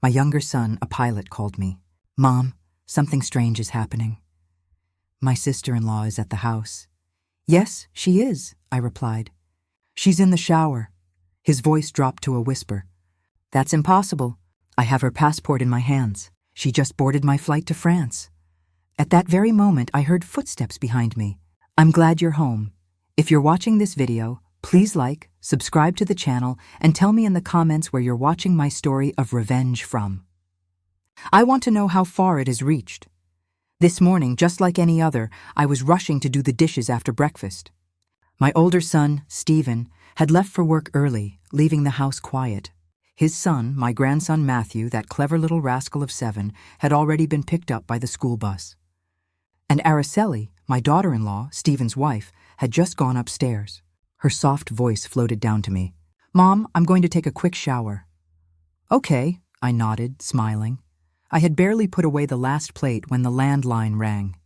My younger son, a pilot, called me. "Mom, something strange is happening." "My sister-in-law is at the house." "Yes, she is," I replied. "She's in the shower." His voice dropped to a whisper. "That's impossible. I have her passport in my hands. She just boarded my flight to France." At that very moment, I heard footsteps behind me. "I'm glad you're home. If you're watching this video, please like, subscribe to the channel, and tell me in the comments where you're watching my story of revenge from. I want to know how far it has reached. This morning, just like any other, I was rushing to do the dishes after breakfast. My older son, Stephen, had left for work early, leaving the house quiet. His son, my grandson Matthew, that clever little rascal of 7, had already been picked up by the school bus. And Araceli, my daughter-in-law, Stephen's wife, had just gone upstairs. Her soft voice floated down to me. "Mom, I'm going to take a quick shower." "Okay," I nodded, smiling. I had barely put away the last plate when the landline rang.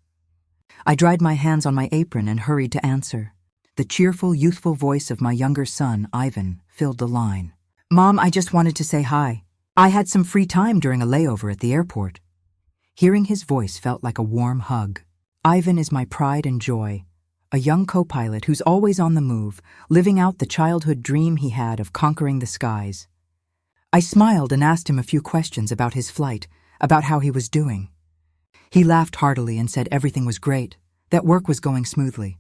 I dried my hands on my apron and hurried to answer. The cheerful, youthful voice of my younger son, Ivan, filled the line. "Mom, I just wanted to say hi. I had some free time during a layover at the airport." Hearing his voice felt like a warm hug. Ivan is my pride and joy, a young co-pilot who's always on the move, living out the childhood dream he had of conquering the skies. I smiled and asked him a few questions about his flight, about how he was doing. He laughed heartily and said everything was great, that work was going smoothly.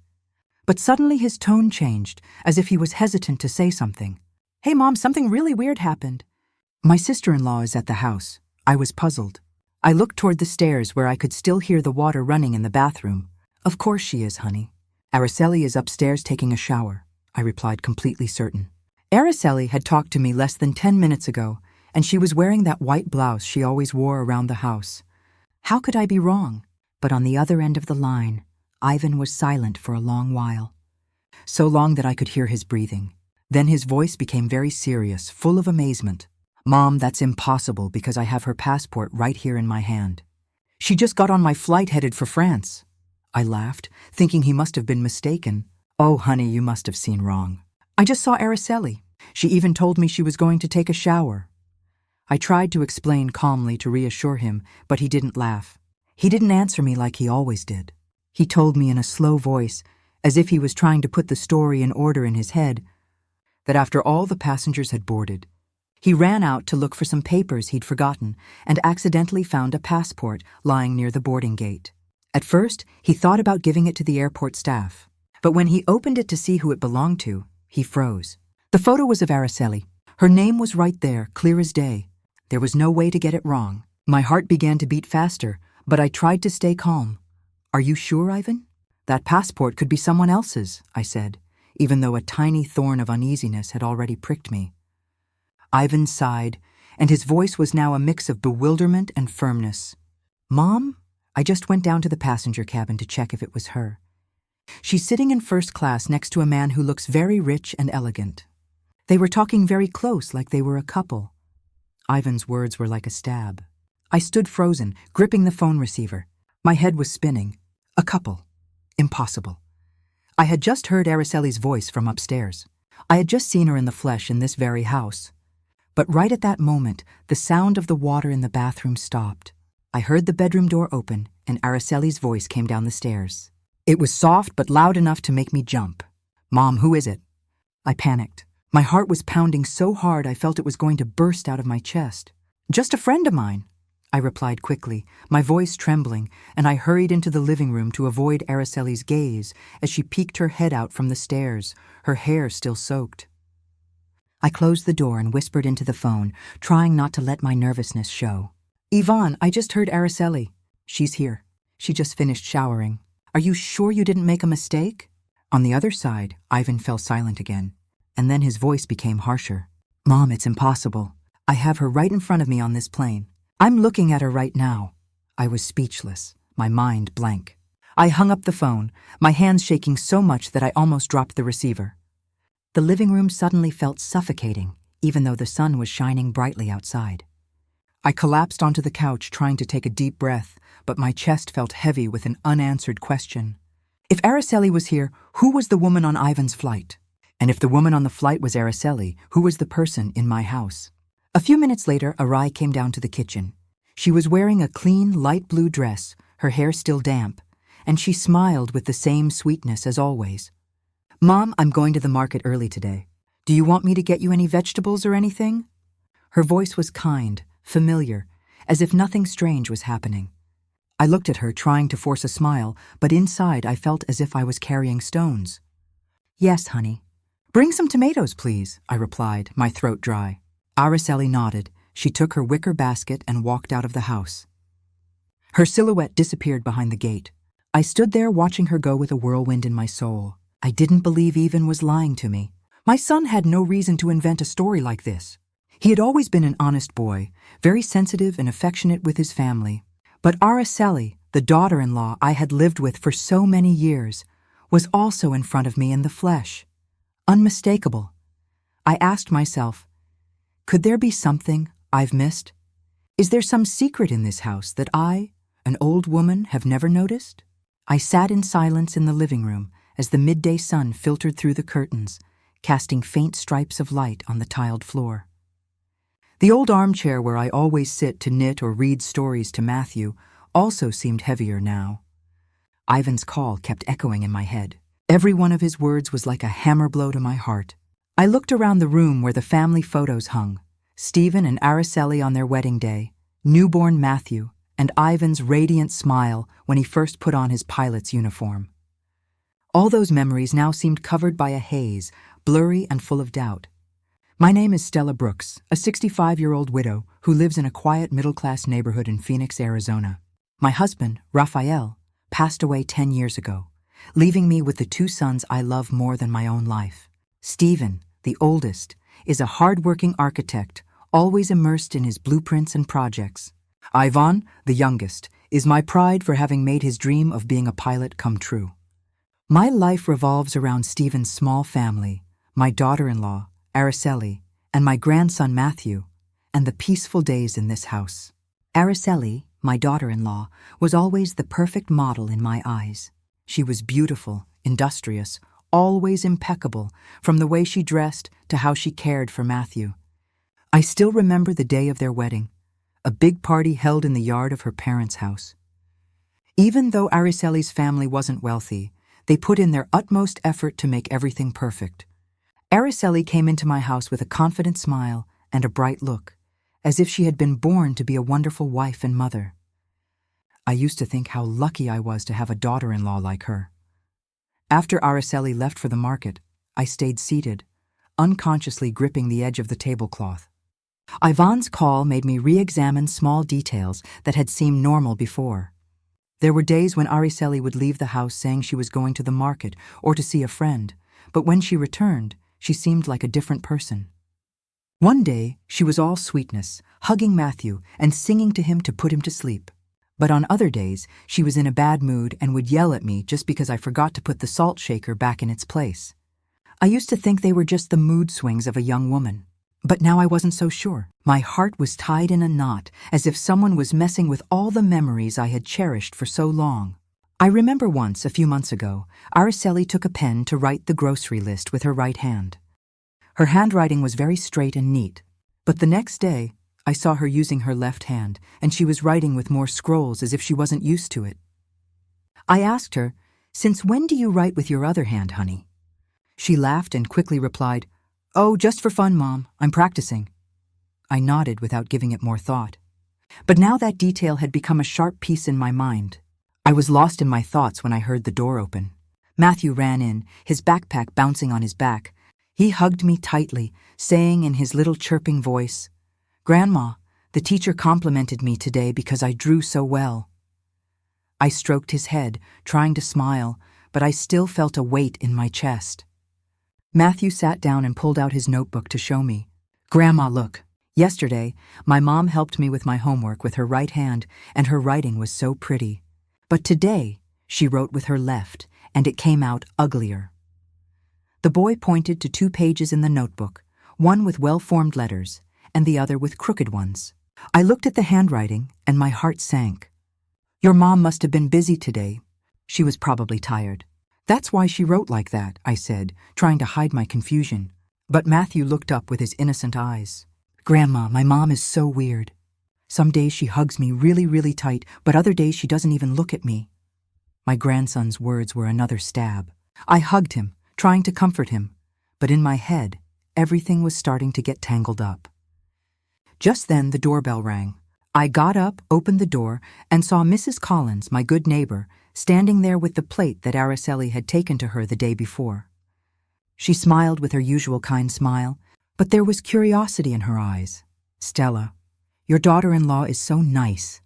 But suddenly his tone changed, as if he was hesitant to say something. "Hey, Mom, something really weird happened." My sister-in-law is at the house. I was puzzled. I looked toward the stairs where I could still hear the water running in the bathroom. "Of course she is, honey. Araceli is upstairs taking a shower," I replied, completely certain. Araceli had talked to me less than 10 minutes ago, and she was wearing that white blouse she always wore around the house. How could I be wrong? But on the other end of the line, Ivan was silent for a long while. So long that I could hear his breathing. Then his voice became very serious, full of amazement. "Mom, that's impossible because I have her passport right here in my hand. She just got on my flight headed for France." I laughed, thinking he must have been mistaken. "Oh, honey, you must have seen wrong. I just saw Araceli. She even told me she was going to take a shower." I tried to explain calmly to reassure him, but he didn't laugh. He didn't answer me like he always did. He told me in a slow voice, as if he was trying to put the story in order in his head, that after all the passengers had boarded, he ran out to look for some papers he'd forgotten and accidentally found a passport lying near the boarding gate. At first, he thought about giving it to the airport staff, but when he opened it to see who it belonged to, he froze. The photo was of Araceli. Her name was right there, clear as day. There was no way to get it wrong. My heart began to beat faster, but I tried to stay calm. "Are you sure, Ivan? That passport could be someone else's," I said, even though a tiny thorn of uneasiness had already pricked me. Ivan sighed, and his voice was now a mix of bewilderment and firmness. "Mom, I just went down to the passenger cabin to check if it was her. She's sitting in first class next to a man who looks very rich and elegant. They were talking very close, like they were a couple." Ivan's words were like a stab. I stood frozen, gripping the phone receiver. My head was spinning. A couple. Impossible. I had just heard Araceli's voice from upstairs. I had just seen her in the flesh in this very house. But right at that moment, the sound of the water in the bathroom stopped. I heard the bedroom door open, and Araceli's voice came down the stairs. It was soft but loud enough to make me jump. "Mom, who is it?" I panicked. My heart was pounding so hard I felt it was going to burst out of my chest. "Just a friend of mine," I replied quickly, my voice trembling, and I hurried into the living room to avoid Araceli's gaze as she peeked her head out from the stairs, her hair still soaked. I closed the door and whispered into the phone, trying not to let my nervousness show. "Ivan, I just heard Araceli. She's here. She just finished showering. Are you sure you didn't make a mistake?" On the other side, Ivan fell silent again, and then his voice became harsher. "Mom, it's impossible. I have her right in front of me on this plane. I'm looking at her right now." I was speechless, my mind blank. I hung up the phone, my hands shaking so much that I almost dropped the receiver. The living room suddenly felt suffocating, even though the sun was shining brightly outside. I collapsed onto the couch trying to take a deep breath, but my chest felt heavy with an unanswered question. If Araceli was here, who was the woman on Ivan's flight? And if the woman on the flight was Araceli, who was the person in my house? A few minutes later, Arai came down to the kitchen. She was wearing a clean, light blue dress, her hair still damp, and she smiled with the same sweetness as always. "Mom, I'm going to the market early today. Do you want me to get you any vegetables or anything?" Her voice was kind, familiar, as if nothing strange was happening. I looked at her, trying to force a smile, but inside I felt as if I was carrying stones. "Yes, honey." "Bring some tomatoes, please," I replied, my throat dry. Araceli nodded. She took her wicker basket and walked out of the house. Her silhouette disappeared behind the gate. I stood there watching her go with a whirlwind in my soul. I didn't believe Ivan was lying to me. My son had no reason to invent a story like this. He had always been an honest boy, very sensitive and affectionate with his family. But Araceli, the daughter-in-law I had lived with for so many years, was also in front of me in the flesh. Unmistakable. I asked myself, could there be something I've missed? Is there some secret in this house that I, an old woman, have never noticed? I sat in silence in the living room as the midday sun filtered through the curtains, casting faint stripes of light on the tiled floor. The old armchair where I always sit to knit or read stories to Matthew also seemed heavier now. Ivan's call kept echoing in my head. Every one of his words was like a hammer blow to my heart. I looked around the room where the family photos hung, Stephen and Araceli on their wedding day, newborn Matthew, and Ivan's radiant smile when he first put on his pilot's uniform. All those memories now seemed covered by a haze, blurry and full of doubt. My name is Stella Brooks, a 65-year-old widow who lives in a quiet middle-class neighborhood in Phoenix, Arizona. My husband, Raphael, passed away 10 years ago, leaving me with the two sons I love more than my own life. Stephen, the oldest, is a hard-working architect, always immersed in his blueprints and projects. Ivan, the youngest, is my pride for having made his dream of being a pilot come true. My life revolves around Stephen's small family, my daughter-in-law, Araceli, and my grandson Matthew, and the peaceful days in this house. Araceli, my daughter-in-law, was always the perfect model in my eyes. She was beautiful, industrious, always impeccable, from the way she dressed to how she cared for Matthew. I still remember the day of their wedding, a big party held in the yard of her parents' house. Even though Araceli's family wasn't wealthy, they put in their utmost effort to make everything perfect. Araceli came into my house with a confident smile and a bright look, as if she had been born to be a wonderful wife and mother. I used to think how lucky I was to have a daughter-in-law like her. After Araceli left for the market, I stayed seated, unconsciously gripping the edge of the tablecloth. Ivan's call made me re-examine small details that had seemed normal before. There were days when Araceli would leave the house saying she was going to the market or to see a friend, but when she returned, she seemed like a different person. One day, she was all sweetness, hugging Matthew and singing to him to put him to sleep. But on other days, she was in a bad mood and would yell at me just because I forgot to put the salt shaker back in its place. I used to think they were just the mood swings of a young woman. But now I wasn't so sure. My heart was tied in a knot, as if someone was messing with all the memories I had cherished for so long. I remember once, a few months ago, Araceli took a pen to write the grocery list with her right hand. Her handwriting was very straight and neat, but the next day, I saw her using her left hand, and she was writing with more scrolls as if she wasn't used to it. I asked her, "Since when do you write with your other hand, honey?" She laughed and quickly replied, "Oh, just for fun, Mom. I'm practicing." I nodded without giving it more thought. But now that detail had become a sharp piece in my mind. I was lost in my thoughts when I heard the door open. Matthew ran in, his backpack bouncing on his back. He hugged me tightly, saying in his little chirping voice, "Grandma, the teacher complimented me today because I drew so well." I stroked his head, trying to smile, but I still felt a weight in my chest. Matthew sat down and pulled out his notebook to show me. "Grandma, look. Yesterday, my mom helped me with my homework with her right hand, and her writing was so pretty. But today, she wrote with her left, and it came out uglier." The boy pointed to 2 pages in the notebook, one with well-formed letters, and the other with crooked ones. I looked at the handwriting, and my heart sank. "Your mom must have been busy today. She was probably tired. That's why she wrote like that," I said, trying to hide my confusion. But Matthew looked up with his innocent eyes. Grandma, my mom is so weird. Some days she hugs me really, really tight, but other days she doesn't even look at me. My grandson's words were another stab. I hugged him, trying to comfort him, but in my head, everything was starting to get tangled up. Just then, the doorbell rang. I got up, opened the door, and saw Mrs. Collins, my good neighbor, standing there with the plate that Araceli had taken to her the day before. She smiled with her usual kind smile, but there was curiosity in her eyes. "Stella, your daughter-in-law is so nice.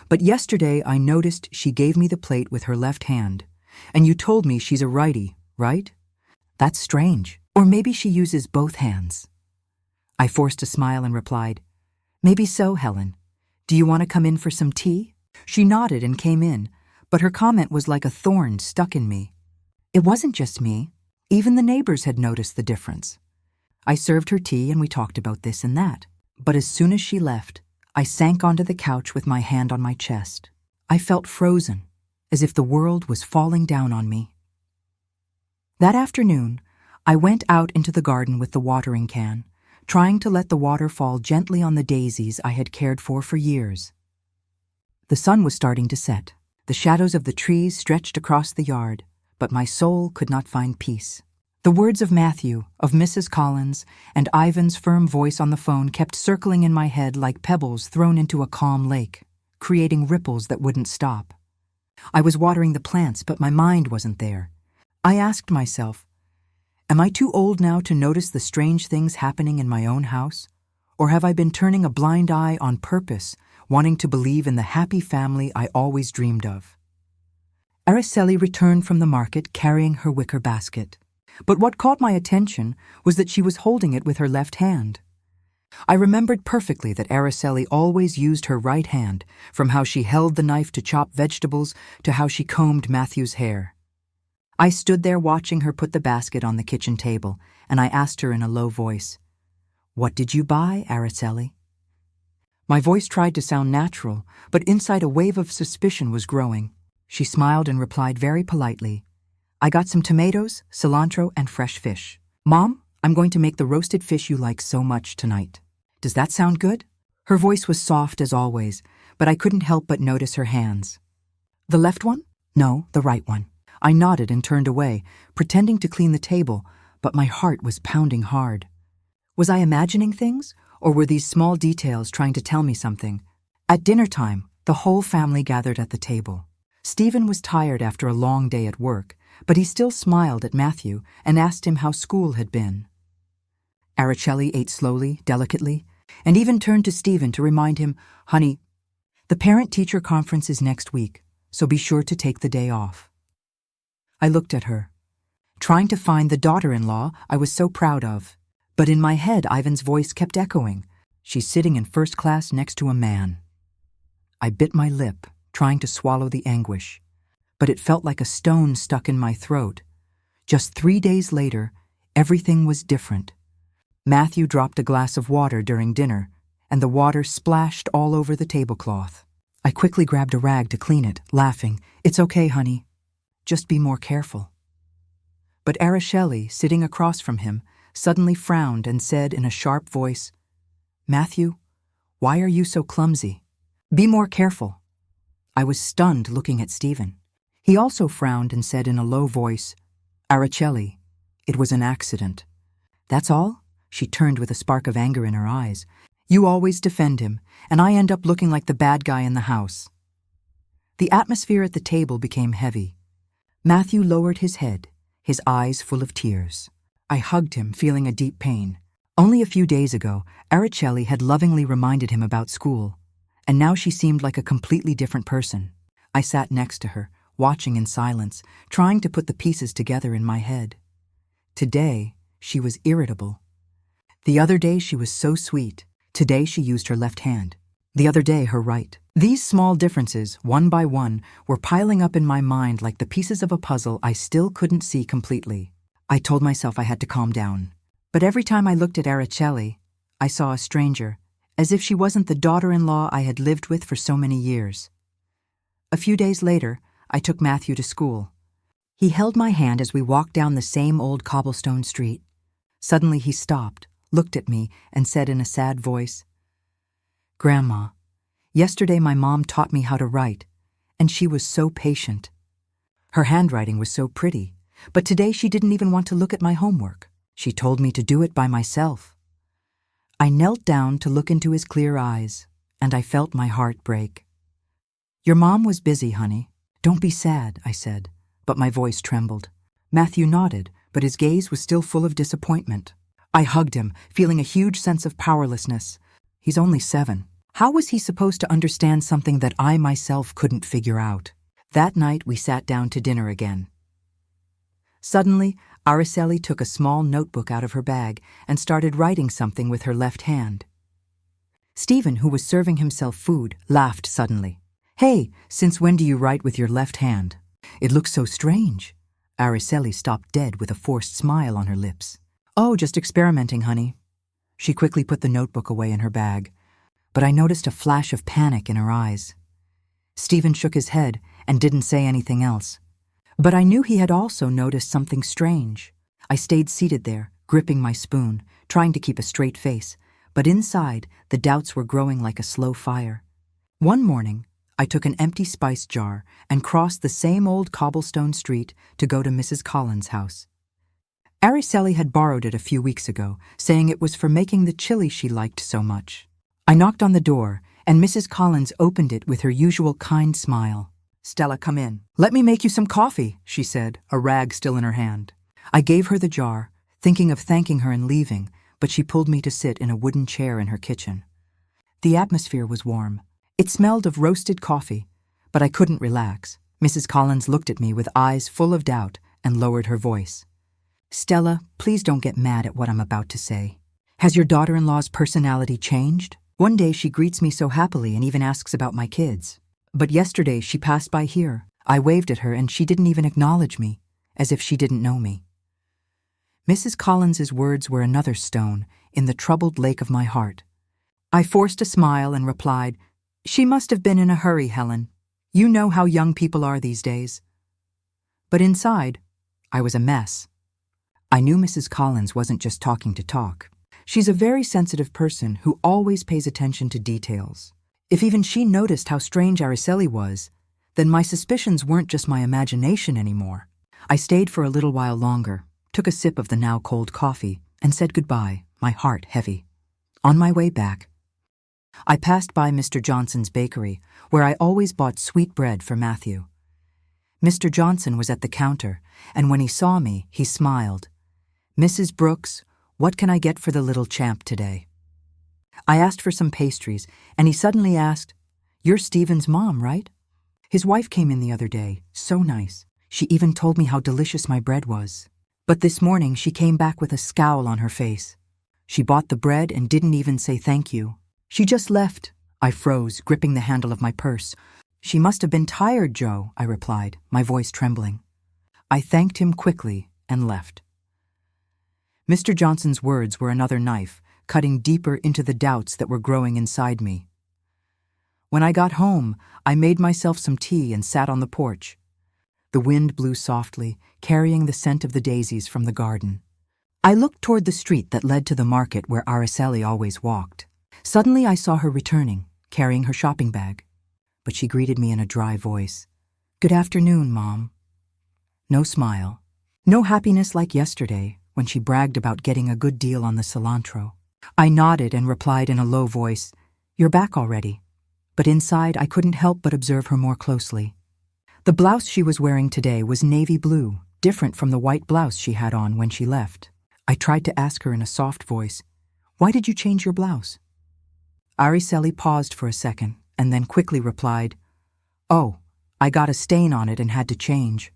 But yesterday I noticed she gave me the plate with her left hand, and you told me she's a righty, right? That's strange. Or maybe she uses both hands." I forced a smile and replied, "Maybe so, Helen. Do you want to come in for some tea?" She nodded and came in, but her comment was like a thorn stuck in me. It wasn't just me. Even the neighbors had noticed the difference. I served her tea and we talked about this and that. But as soon as she left, I sank onto the couch with my hand on my chest. I felt frozen, as if the world was falling down on me. That afternoon, I went out into the garden with the watering can, trying to let the water fall gently on the daisies I had cared for years. The sun was starting to set. The shadows of the trees stretched across the yard, but my soul could not find peace. The words of Matthew, of Mrs. Collins, and Ivan's firm voice on the phone kept circling in my head like pebbles thrown into a calm lake, creating ripples that wouldn't stop. I was watering the plants, but my mind wasn't there. I asked myself, am I too old now to notice the strange things happening in my own house? Or have I been turning a blind eye on purpose, wanting to believe in the happy family I always dreamed of? Araceli returned from the market carrying her wicker basket. But what caught my attention was that she was holding it with her left hand. I remembered perfectly that Araceli always used her right hand, from how she held the knife to chop vegetables to how she combed Matthew's hair. I stood there watching her put the basket on the kitchen table, and I asked her in a low voice, "What did you buy, Araceli?" My voice tried to sound natural, but inside a wave of suspicion was growing. She smiled and replied very politely, "I got some tomatoes, cilantro, and fresh fish. Mom, I'm going to make the roasted fish you like so much tonight. Does that sound good?" Her voice was soft as always, but I couldn't help but notice her hands. "The left one?" "No, the right one." I nodded and turned away, pretending to clean the table, but my heart was pounding hard. Was I imagining things, or were these small details trying to tell me something? At dinner time, the whole family gathered at the table. Stephen was tired after a long day at work, but he still smiled at Matthew and asked him how school had been. Araceli ate slowly, delicately, and even turned to Stephen to remind him, "Honey, the parent-teacher conference is next week, so be sure to take the day off." I looked at her, trying to find the daughter-in-law I was so proud of, but in my head Ivan's voice kept echoing, "She's sitting in first class next to a man." I bit my lip, trying to swallow the anguish, but it felt like a stone stuck in my throat. Just 3 days later, everything was different. Matthew dropped a glass of water during dinner, and the water splashed all over the tablecloth. I quickly grabbed a rag to clean it, laughing, "It's okay, honey. Just be more careful." But Araceli, sitting across from him, suddenly frowned and said in a sharp voice, "Matthew, why are you so clumsy? Be more careful." I was stunned looking at Stephen. He also frowned and said in a low voice, "Araceli, it was an accident." "That's all?" She turned with a spark of anger in her eyes. "You always defend him, and I end up looking like the bad guy in the house." The atmosphere at the table became heavy. Matthew lowered his head, his eyes full of tears. I hugged him, feeling a deep pain. Only a few days ago, Araceli had lovingly reminded him about school, and now she seemed like a completely different person. I sat next to her, watching in silence, trying to put the pieces together in my head. Today, she was irritable. The other day she was so sweet. Today she used her left hand. The other day her right. These small differences, one by one, were piling up in my mind like the pieces of a puzzle I still couldn't see completely. I told myself I had to calm down. But every time I looked at Araceli, I saw a stranger, as if she wasn't the daughter-in-law I had lived with for so many years. A few days later, I took Matthew to school. He held my hand as we walked down the same old cobblestone street. Suddenly he stopped, looked at me, and said in a sad voice, "Grandma, yesterday my mom taught me how to write, and she was so patient. Her handwriting was so pretty, but today she didn't even want to look at my homework. She told me to do it by myself." I knelt down to look into his clear eyes, and I felt my heart break. "Your mom was busy, honey. Don't be sad," I said, but my voice trembled. Matthew nodded, but his gaze was still full of disappointment. I hugged him, feeling a huge sense of powerlessness. He's only 7. How was he supposed to understand something that I myself couldn't figure out? That night we sat down to dinner again. Suddenly, Araceli took a small notebook out of her bag and started writing something with her left hand. Stephen, who was serving himself food, laughed suddenly. "Hey, since when do you write with your left hand? It looks so strange." Araceli stopped dead with a forced smile on her lips. "Oh, just experimenting, honey." She quickly put the notebook away in her bag, but I noticed a flash of panic in her eyes. Stephen shook his head and didn't say anything else. But I knew he had also noticed something strange. I stayed seated there, gripping my spoon, trying to keep a straight face, but inside, the doubts were growing like a slow fire. One morning, I took an empty spice jar and crossed the same old cobblestone street to go to Mrs. Collins' house. Araceli had borrowed it a few weeks ago, saying it was for making the chili she liked so much. I knocked on the door, and Mrs. Collins opened it with her usual kind smile. "Stella, come in. Let me make you some coffee," she said, a rag still in her hand. I gave her the jar, thinking of thanking her and leaving, but she pulled me to sit in a wooden chair in her kitchen. The atmosphere was warm. It smelled of roasted coffee, but I couldn't relax. Mrs. Collins looked at me with eyes full of doubt and lowered her voice. "Stella, please don't get mad at what I'm about to say. Has your daughter-in-law's personality changed? One day she greets me so happily and even asks about my kids. But yesterday she passed by here. I waved at her and she didn't even acknowledge me, as if she didn't know me." Mrs. Collins's words were another stone in the troubled lake of my heart. I forced a smile and replied, "She must have been in a hurry, Helen. You know how young people are these days." But inside, I was a mess. I knew Mrs. Collins wasn't just talking to talk. She's a very sensitive person who always pays attention to details. If even she noticed how strange Araceli was, then my suspicions weren't just my imagination anymore. I stayed for a little while longer, took a sip of the now cold coffee, and said goodbye, my heart heavy. On my way back, I passed by Mr. Johnson's bakery, where I always bought sweet bread for Matthew. Mr. Johnson was at the counter, and when he saw me, he smiled. "Mrs. Brooks, what can I get for the little champ today?" I asked for some pastries, and he suddenly asked, "You're Stephen's mom, right? His wife came in the other day, so nice. She even told me how delicious my bread was. But this morning she came back with a scowl on her face. She bought the bread and didn't even say thank you. She just left." I froze, gripping the handle of my purse. "She must have been tired, Joe," I replied, my voice trembling. I thanked him quickly and left. Mr. Johnson's words were another knife, cutting deeper into the doubts that were growing inside me. When I got home, I made myself some tea and sat on the porch. The wind blew softly, carrying the scent of the daisies from the garden. I looked toward the street that led to the market where Araceli always walked. Suddenly I saw her returning, carrying her shopping bag. But she greeted me in a dry voice. "Good afternoon, Mom." No smile. No happiness like yesterday, when she bragged about getting a good deal on the cilantro. I nodded and replied in a low voice, "You're back already." But inside I couldn't help but observe her more closely. The blouse she was wearing today was navy blue, different from the white blouse she had on when she left. I tried to ask her in a soft voice, "Why did you change your blouse?" Araceli paused for a second and then quickly replied, "Oh, I got a stain on it and had to change."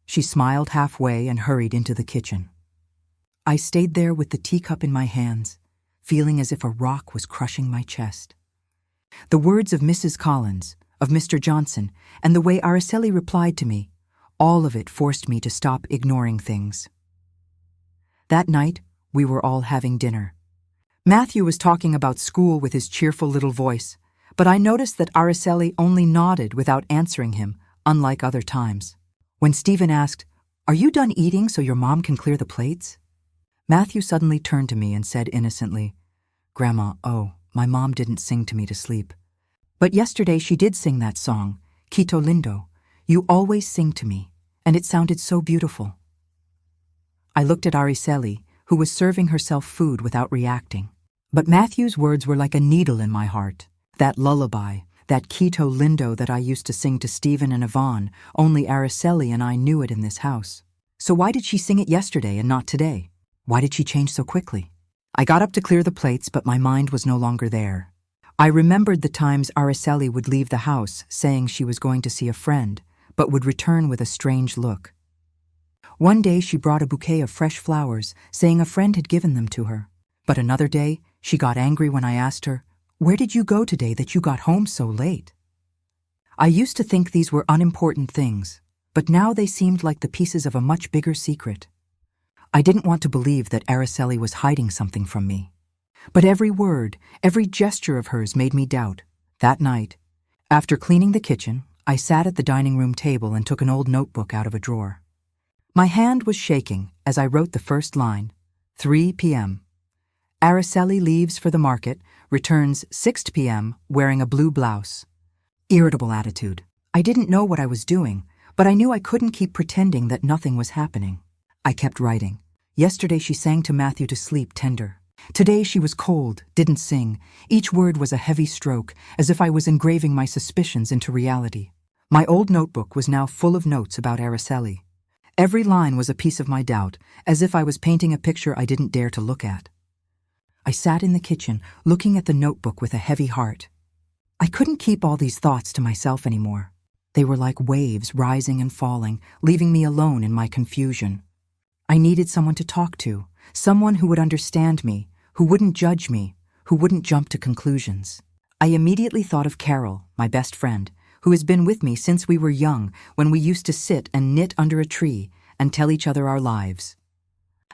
She smiled halfway and hurried into the kitchen. I stayed there with the teacup in my hands, feeling as if a rock was crushing my chest. The words of Mrs. Collins, of Mr. Johnson, and the way Araceli replied to me, all of it forced me to stop ignoring things. That night, we were all having dinner. Matthew was talking about school with his cheerful little voice, but I noticed that Araceli only nodded without answering him, unlike other times. When Stephen asked, "Are you done eating so your mom can clear the plates?" Matthew suddenly turned to me and said innocently, "Grandma, oh, my mom didn't sing to me to sleep. But yesterday she did sing that song, Quito Lindo. You always sing to me, and it sounded so beautiful." I looked at Araceli, who was serving herself food without reacting. But Matthew's words were like a needle in my heart. That lullaby, that Quito Lindo that I used to sing to Stephen and Yvonne, only Araceli and I knew it in this house. So why did she sing it yesterday and not today? Why did she change so quickly? I got up to clear the plates, but my mind was no longer there. I remembered the times Araceli would leave the house saying she was going to see a friend, but would return with a strange look. One day she brought a bouquet of fresh flowers, saying a friend had given them to her. But another day, she got angry when I asked her, "Where did you go today that you got home so late?" I used to think these were unimportant things, but now they seemed like the pieces of a much bigger secret. I didn't want to believe that Araceli was hiding something from me. But every word, every gesture of hers made me doubt. That night, after cleaning the kitchen, I sat at the dining room table and took an old notebook out of a drawer. My hand was shaking as I wrote the first line, 3 p.m. Araceli leaves for the market, returns 6 p.m. wearing a blue blouse. Irritable attitude. I didn't know what I was doing, but I knew I couldn't keep pretending that nothing was happening. I kept writing. Yesterday she sang to Matthew to sleep tender. Today she was cold, didn't sing. Each word was a heavy stroke, as if I was engraving my suspicions into reality. My old notebook was now full of notes about Araceli. Every line was a piece of my doubt, as if I was painting a picture I didn't dare to look at. I sat in the kitchen, looking at the notebook with a heavy heart. I couldn't keep all these thoughts to myself anymore. They were like waves rising and falling, leaving me alone in my confusion. I needed someone to talk to, someone who would understand me, who wouldn't judge me, who wouldn't jump to conclusions. I immediately thought of Carol, my best friend, who has been with me since we were young, when we used to sit and knit under a tree and tell each other our lives.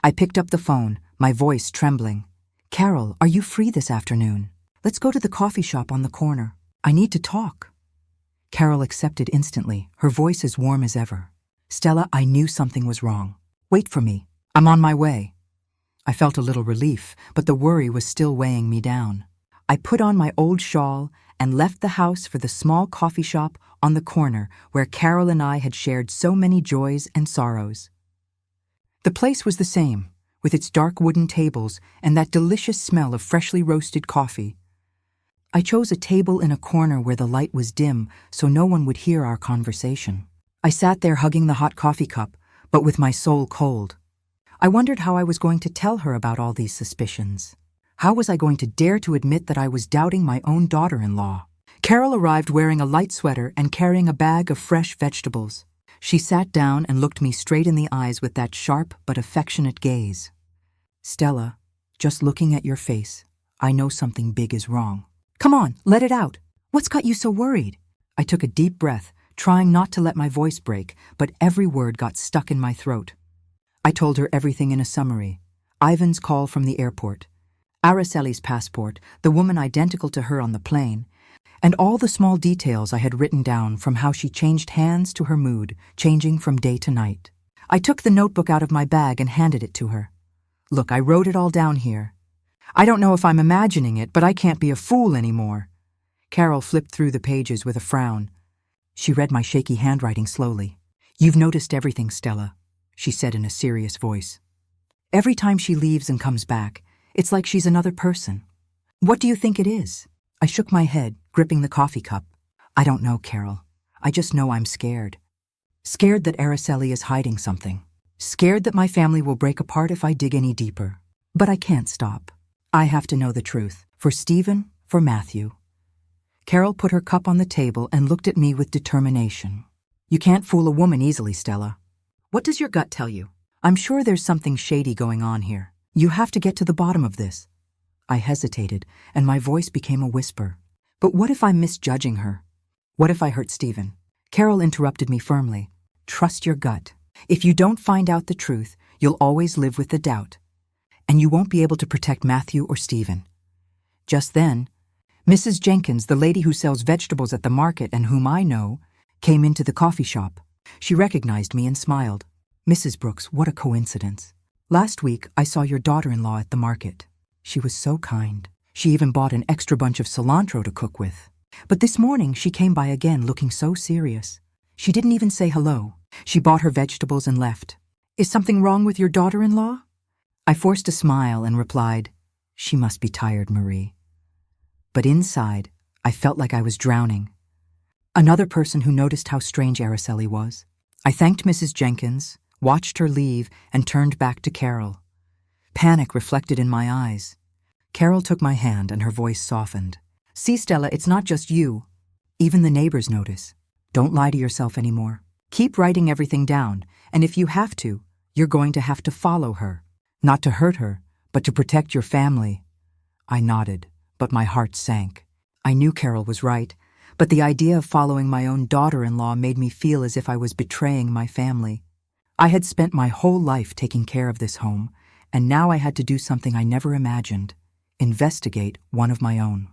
I picked up the phone, my voice trembling. "Carol, are you free this afternoon? Let's go to the coffee shop on the corner. I need to talk." Carol accepted instantly, her voice as warm as ever. "Stella, I knew something was wrong. Wait for me. I'm on my way." I felt a little relief, but the worry was still weighing me down. I put on my old shawl and left the house for the small coffee shop on the corner where Carol and I had shared so many joys and sorrows. The place was the same, with its dark wooden tables and that delicious smell of freshly roasted coffee. I chose a table in a corner where the light was dim so no one would hear our conversation. I sat there hugging the hot coffee cup, but with my soul cold. I wondered how I was going to tell her about all these suspicions. How was I going to dare to admit that I was doubting my own daughter-in-law? Carol arrived wearing a light sweater and carrying a bag of fresh vegetables. She sat down and looked me straight in the eyes with that sharp but affectionate gaze. "Stella, just looking at your face, I know something big is wrong. Come on, let it out. What's got you so worried?" I took a deep breath, trying not to let my voice break, but every word got stuck in my throat. I told her everything in a summary. Ivan's call from the airport, Araceli's passport, the woman identical to her on the plane, and all the small details I had written down, from how she changed hands to her mood, changing from day to night. I took the notebook out of my bag and handed it to her. "Look, I wrote it all down here. I don't know if I'm imagining it, but I can't be a fool anymore." Carol flipped through the pages with a frown. She read my shaky handwriting slowly. "You've noticed everything, Stella," she said in a serious voice. "Every time she leaves and comes back, it's like she's another person. What do you think it is?" I shook my head, gripping the coffee cup. "I don't know, Carol. I just know I'm scared. Scared that Araceli is hiding something. Scared that my family will break apart if I dig any deeper. But I can't stop. I have to know the truth. For Stephen, for Matthew." Carol put her cup on the table and looked at me with determination. "You can't fool a woman easily, Stella. What does your gut tell you? I'm sure there's something shady going on here. You have to get to the bottom of this." I hesitated, and my voice became a whisper. "But what if I'm misjudging her? What if I hurt Stephen?" Carol interrupted me firmly. "Trust your gut. If you don't find out the truth, you'll always live with the doubt. And you won't be able to protect Matthew or Stephen." Just then, Mrs. Jenkins, the lady who sells vegetables at the market and whom I know, came into the coffee shop. She recognized me and smiled. "Mrs. Brooks, what a coincidence. Last week, I saw your daughter-in-law at the market. She was so kind. She even bought an extra bunch of cilantro to cook with. But this morning, she came by again looking so serious. She didn't even say hello. She bought her vegetables and left. Is something wrong with your daughter-in-law? I forced a smile and replied, She must be tired, Marie. But inside, I felt like I was drowning. Another person who noticed how strange Araceli was. I thanked Mrs. Jenkins, watched her leave, and turned back to Carol. Panic reflected in my eyes. Carol took my hand and her voice softened. See, Stella, it's not just you. Even the neighbors notice. Don't lie to yourself anymore. Keep writing everything down, and if you have to, you're going to have to follow her. Not to hurt her, but to protect your family. I nodded, but my heart sank. I knew Carol was right, but the idea of following my own daughter-in-law made me feel as if I was betraying my family. I had spent my whole life taking care of this home, and now I had to do something I never imagined, investigate one of my own.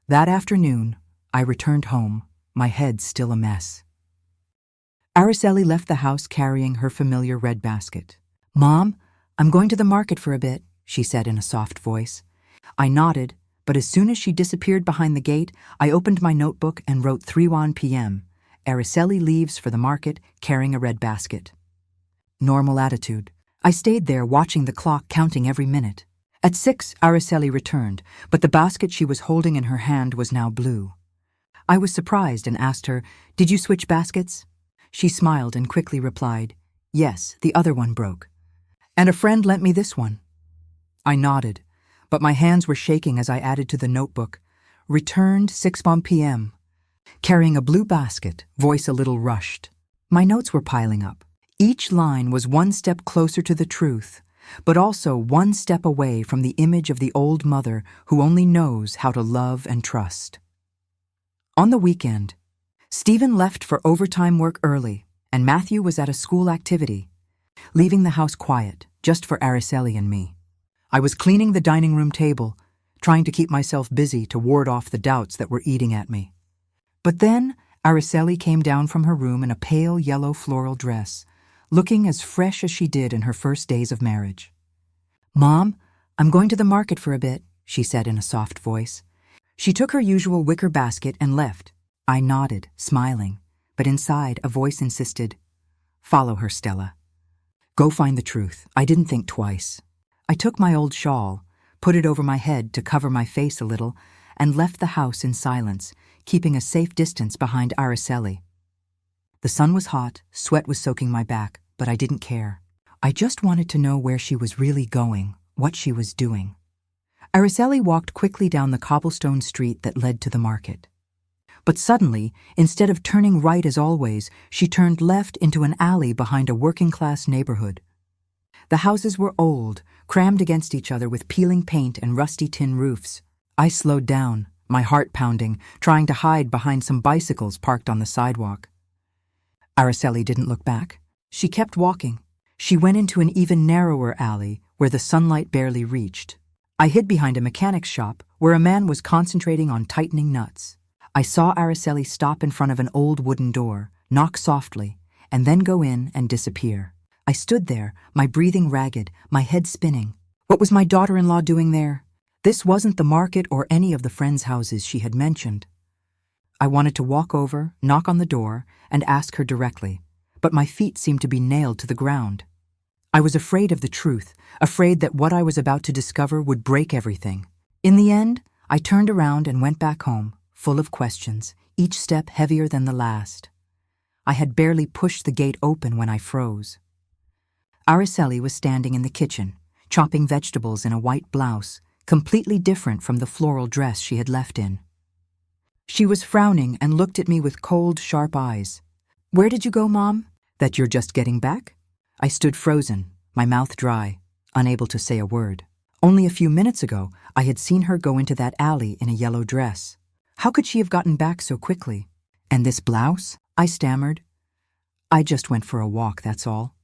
That afternoon, I returned home, my head still a mess. Araceli left the house carrying her familiar red basket. Mom, I'm going to the market for a bit, she said in a soft voice. I nodded, but as soon as she disappeared behind the gate, I opened my notebook and wrote 3:01 p.m. Araceli leaves for the market carrying a red basket. Normal attitude. I stayed there watching the clock, counting every minute. At 6, Araceli returned, but the basket she was holding in her hand was now blue. I was surprised and asked her, Did you switch baskets? She smiled and quickly replied, Yes, the other one broke. And a friend lent me this one. I nodded, but my hands were shaking as I added to the notebook, Returned 6:01 p.m. Carrying a blue basket, voice a little rushed. My notes were piling up. Each line was one step closer to the truth, but also one step away from the image of the old mother who only knows how to love and trust. On the weekend, Stephen left for overtime work early, and Matthew was at a school activity, leaving the house quiet, just for Araceli and me. I was cleaning the dining room table, trying to keep myself busy to ward off the doubts that were eating at me. But then, Araceli came down from her room in a pale yellow floral dress, looking as fresh as she did in her first days of marriage. Mom, I'm going to the market for a bit, she said in a soft voice. She took her usual wicker basket and left. I nodded, smiling, but inside a voice insisted, Follow her, Stella. Go find the truth. I didn't think twice. I took my old shawl, put it over my head to cover my face a little, and left the house in silence, keeping a safe distance behind Araceli. The sun was hot, sweat was soaking my back, but I didn't care. I just wanted to know where she was really going, what she was doing. Araceli walked quickly down the cobblestone street that led to the market. But suddenly, instead of turning right as always, she turned left into an alley behind a working-class neighborhood. The houses were old, crammed against each other with peeling paint and rusty tin roofs. I slowed down, my heart pounding, trying to hide behind some bicycles parked on the sidewalk. Araceli didn't look back. She kept walking. She went into an even narrower alley where the sunlight barely reached. I hid behind a mechanic's shop where a man was concentrating on tightening nuts. I saw Araceli stop in front of an old wooden door, knock softly, and then go in and disappear. I stood there, my breathing ragged, my head spinning. What was my daughter-in-law doing there? This wasn't the market or any of the friends' houses she had mentioned. I wanted to walk over, knock on the door, and ask her directly, but my feet seemed to be nailed to the ground. I was afraid of the truth, afraid that what I was about to discover would break everything. In the end, I turned around and went back home, full of questions, each step heavier than the last. I had barely pushed the gate open when I froze. Araceli was standing in the kitchen, chopping vegetables in a white blouse, completely different from the floral dress she had left in. She was frowning and looked at me with cold, sharp eyes. Where did you go, Mom? That you're just getting back? I stood frozen, my mouth dry, unable to say a word. Only a few minutes ago, I had seen her go into that alley in a yellow dress. How could she have gotten back so quickly? And this blouse? I stammered. I just went for a walk, that's all.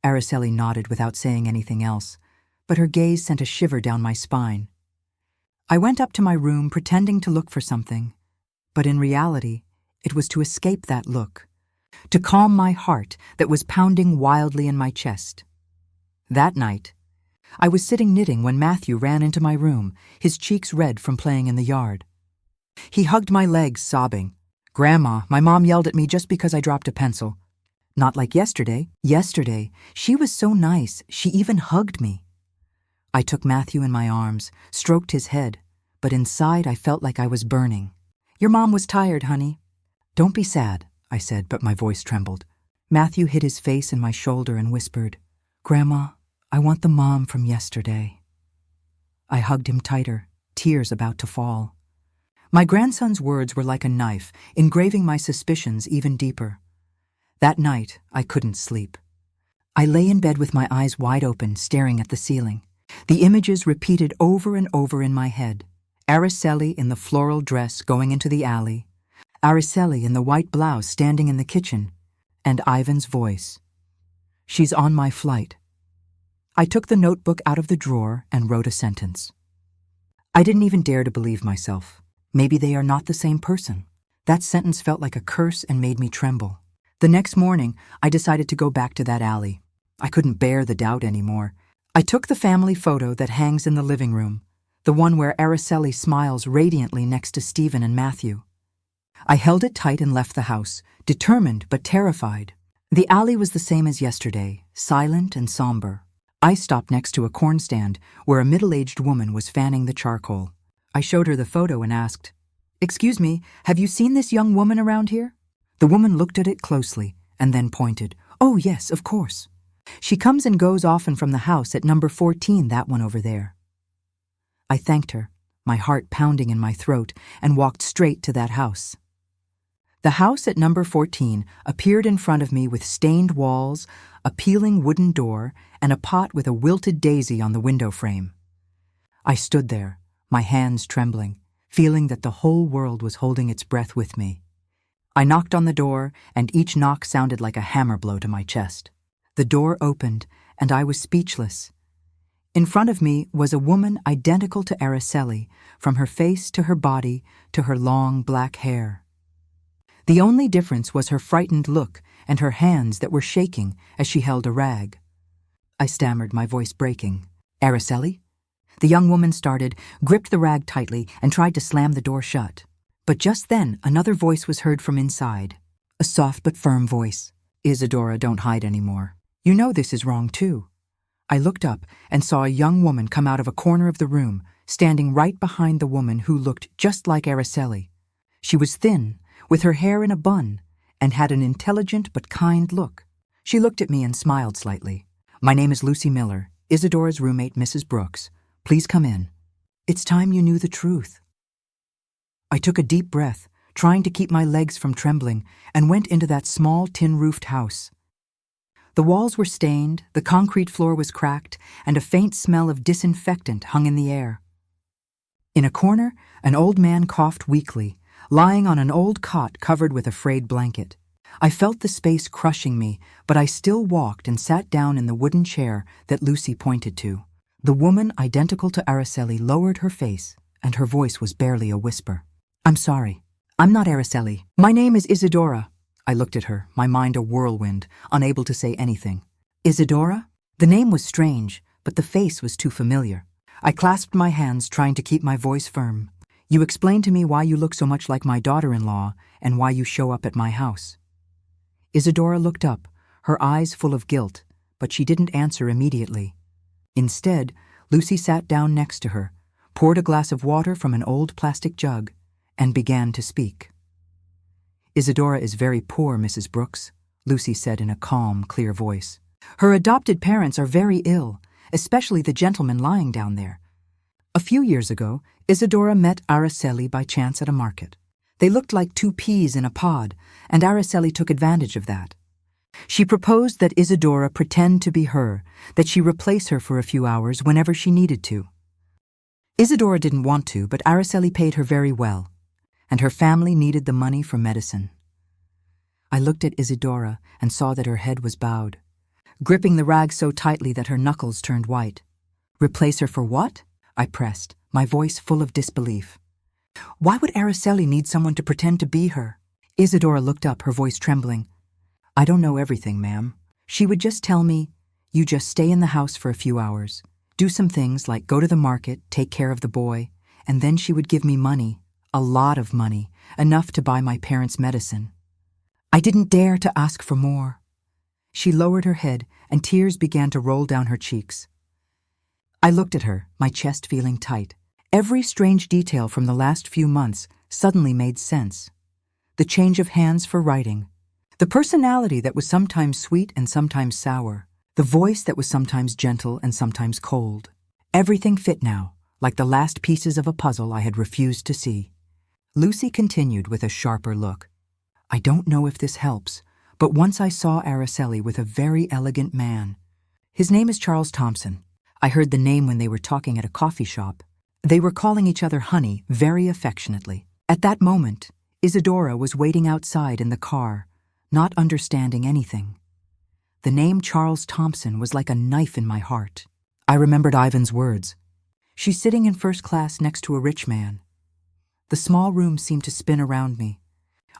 Araceli nodded without saying anything else, but her gaze sent a shiver down my spine. I went up to my room pretending to look for something, but in reality, it was to escape that look, to calm my heart that was pounding wildly in my chest. That night, I was sitting knitting when Matthew ran into my room, his cheeks red from playing in the yard. He hugged my legs, sobbing. "Grandma, my mom yelled at me just because I dropped a pencil." "Not like yesterday. Yesterday, she was so nice, she even hugged me." I took Matthew in my arms, stroked his head, but inside I felt like I was burning. "Your mom was tired, honey." "Don't be sad," I said, but my voice trembled. Matthew hid his face in my shoulder and whispered, "Grandma, I want the mom from yesterday." I hugged him tighter, tears about to fall. My grandson's words were like a knife, engraving my suspicions even deeper. That night, I couldn't sleep. I lay in bed with my eyes wide open, staring at the ceiling. The images repeated over and over in my head. Araceli in the floral dress going into the alley, Araceli in the white blouse standing in the kitchen, and Ivan's voice. "She's on my flight." I took the notebook out of the drawer and wrote a sentence. I didn't even dare to believe myself. Maybe they are not the same person. That sentence felt like a curse and made me tremble. The next morning, I decided to go back to that alley. I couldn't bear the doubt anymore. I took the family photo that hangs in the living room, the one where Araceli smiles radiantly next to Stephen and Matthew. I held it tight and left the house, determined but terrified. The alley was the same as yesterday, silent and somber. I stopped next to a corn stand where a middle-aged woman was fanning the charcoal. I showed her the photo and asked, "Excuse me, have you seen this young woman around here?" The woman looked at it closely and then pointed. "Oh, yes, of course. She comes and goes often from the house at number 14, that one over there." I thanked her, my heart pounding in my throat, and walked straight to that house. The house at number 14 appeared in front of me with stained walls, a peeling wooden door, and a pot with a wilted daisy on the window frame. I stood there, my hands trembling, feeling that the whole world was holding its breath with me. I knocked on the door, and each knock sounded like a hammer blow to my chest. The door opened, and I was speechless. In front of me was a woman identical to Araceli, from her face to her body to her long black hair. The only difference was her frightened look and her hands that were shaking as she held a rag. I stammered, my voice breaking. "Araceli?" The young woman started, gripped the rag tightly, and tried to slam the door shut. But just then, another voice was heard from inside. A soft but firm voice. "Isadora, don't hide anymore. You know this is wrong, too." I looked up and saw a young woman come out of a corner of the room, standing right behind the woman who looked just like Araceli. She was thin, with her hair in a bun, and had an intelligent but kind look. She looked at me and smiled slightly. "My name is Lucy Miller, Isadora's roommate, Mrs. Brooks. Please come in. It's time you knew the truth." I took a deep breath, trying to keep my legs from trembling, and went into that small tin-roofed house. The walls were stained, the concrete floor was cracked, and a faint smell of disinfectant hung in the air. In a corner, an old man coughed weakly, lying on an old cot covered with a frayed blanket. I felt the space crushing me, but I still walked and sat down in the wooden chair that Lucy pointed to. The woman, identical to Araceli, lowered her face, and her voice was barely a whisper. "I'm sorry. I'm not Araceli. My name is Isadora." I looked at her, my mind a whirlwind, unable to say anything. "Isadora?" The name was strange, but the face was too familiar. I clasped my hands, trying to keep my voice firm. "You explained to me why you look so much like my daughter-in-law and why you show up at my house." Isadora looked up, her eyes full of guilt, but she didn't answer immediately. Instead, Lucy sat down next to her, poured a glass of water from an old plastic jug, and began to speak. "Isadora is very poor, Mrs. Brooks," Lucy said in a calm, clear voice. "Her adopted parents are very ill, especially the gentleman lying down there. A few years ago, Isadora met Araceli by chance at a market. They looked like two peas in a pod, and Araceli took advantage of that. She proposed that Isadora pretend to be her, that she replace her for a few hours whenever she needed to. Isadora didn't want to, but Araceli paid her very well, and her family needed the money for medicine." I looked at Isadora and saw that her head was bowed, gripping the rag so tightly that her knuckles turned white. "Replace her for what?" I pressed, my voice full of disbelief. "Why would Araceli need someone to pretend to be her?" Isadora looked up, her voice trembling. "I don't know everything, ma'am. She would just tell me, You just stay in the house for a few hours, do some things like go to the market, take care of the boy, and then she would give me money, a lot of money, enough to buy my parents' medicine. I didn't dare to ask for more. She lowered her head and tears began to roll down her cheeks. I looked at her, my chest feeling tight. Every strange detail from the last few months suddenly made sense. The change of hands for writing, the personality that was sometimes sweet and sometimes sour, the voice that was sometimes gentle and sometimes cold. Everything fit now, like the last pieces of a puzzle I had refused to see. Lucy continued with a sharper look. I don't know if this helps, but once I saw Araceli with a very elegant man. His name is Charles Thompson. I heard the name when they were talking at a coffee shop. They were calling each other honey very affectionately. At that moment, Isadora was waiting outside in the car, not understanding anything. The name Charles Thompson was like a knife in my heart. I remembered Ivan's words. She's sitting in first class next to a rich man. The small room seemed to spin around me.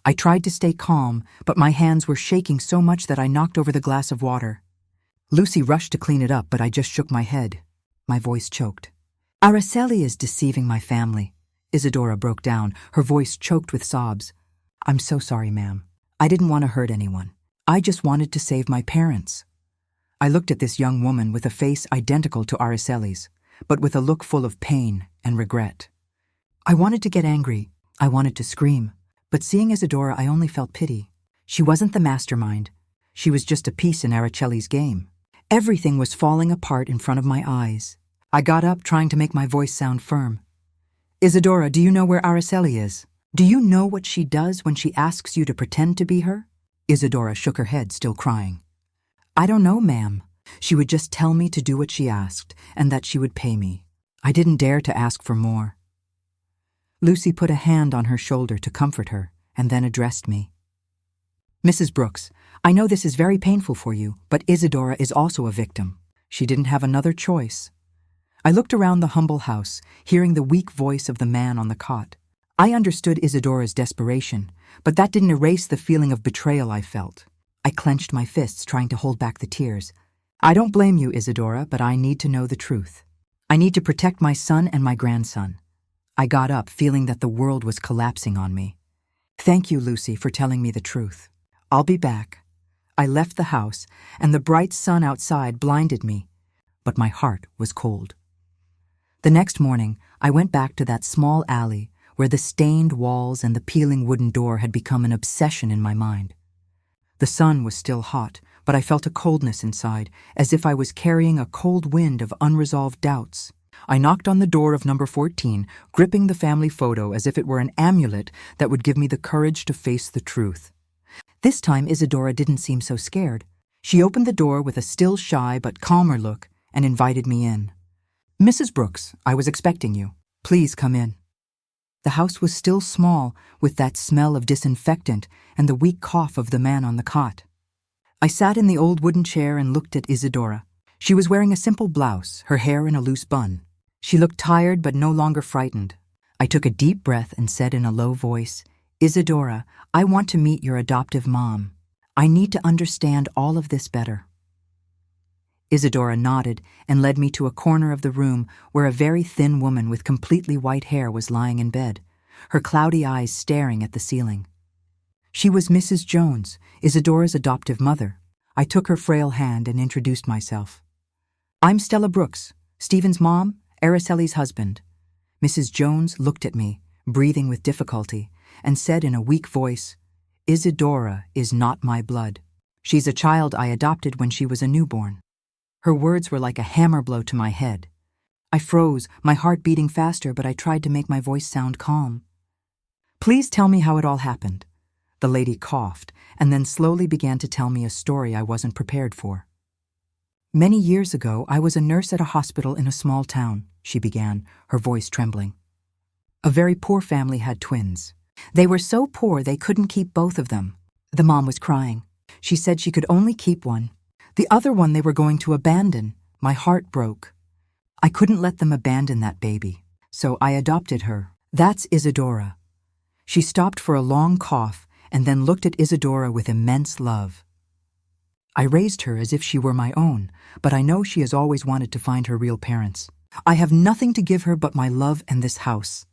I tried to stay calm, but my hands were shaking so much that I knocked over the glass of water. Lucy rushed to clean it up, but I just shook my head. My voice choked. Araceli is deceiving my family. Isadora broke down, her voice choked with sobs. I'm so sorry, ma'am. I didn't want to hurt anyone. I just wanted to save my parents. I looked at this young woman with a face identical to Araceli's, but with a look full of pain and regret. I wanted to get angry. I wanted to scream. But seeing Isadora, I only felt pity. She wasn't the mastermind. She was just a piece in Araceli's game. Everything was falling apart in front of my eyes. I got up, trying to make my voice sound firm. Isadora, do you know where Araceli is? Do you know what she does when she asks you to pretend to be her? Isadora shook her head, still crying. I don't know, ma'am. She would just tell me to do what she asked, and that she would pay me. I didn't dare to ask for more. Lucy put a hand on her shoulder to comfort her, and then addressed me. Mrs. Brooks, I know this is very painful for you, but Isadora is also a victim. She didn't have another choice. I looked around the humble house, hearing the weak voice of the man on the cot. I understood Isadora's desperation, but that didn't erase the feeling of betrayal I felt. I clenched my fists, trying to hold back the tears. I don't blame you, Isadora, but I need to know the truth. I need to protect my son and my grandson. I got up, feeling that the world was collapsing on me. Thank you, Lucy, for telling me the truth. I'll be back. I left the house, and the bright sun outside blinded me, but my heart was cold. The next morning, I went back to that small alley where the stained walls and the peeling wooden door had become an obsession in my mind. The sun was still hot, but I felt a coldness inside, as if I was carrying a cold wind of unresolved doubts. I knocked on the door of number 14, gripping the family photo as if it were an amulet that would give me the courage to face the truth. This time, Isadora didn't seem so scared. She opened the door with a still shy but calmer look and invited me in. Mrs. Brooks, I was expecting you. Please come in. The house was still small, with that smell of disinfectant and the weak cough of the man on the cot. I sat in the old wooden chair and looked at Isadora. She was wearing a simple blouse, her hair in a loose bun. She looked tired but no longer frightened. I took a deep breath and said in a low voice, Isadora, I want to meet your adoptive mom. I need to understand all of this better. Isadora nodded and led me to a corner of the room where a very thin woman with completely white hair was lying in bed, her cloudy eyes staring at the ceiling. She was Mrs. Jones, Isadora's adoptive mother. I took her frail hand and introduced myself. I'm Stella Brooks, Stephen's mom, Araceli's husband. Mrs. Jones looked at me, breathing with difficulty, and said in a weak voice, Isadora is not my blood. She's a child I adopted when she was a newborn. Her words were like a hammer blow to my head. I froze, my heart beating faster, but I tried to make my voice sound calm. Please tell me how it all happened. The lady coughed, and then slowly began to tell me a story I wasn't prepared for. Many years ago, I was a nurse at a hospital in a small town, she began, her voice trembling. A very poor family had twins. They were so poor they couldn't keep both of them. The mom was crying. She said she could only keep one. The other one they were going to abandon. My heart broke. I couldn't let them abandon that baby, so I adopted her. That's Isadora. She stopped for a long cough and then looked at Isadora with immense love. I raised her as if she were my own, but I know she has always wanted to find her real parents. I have nothing to give her but my love and this house.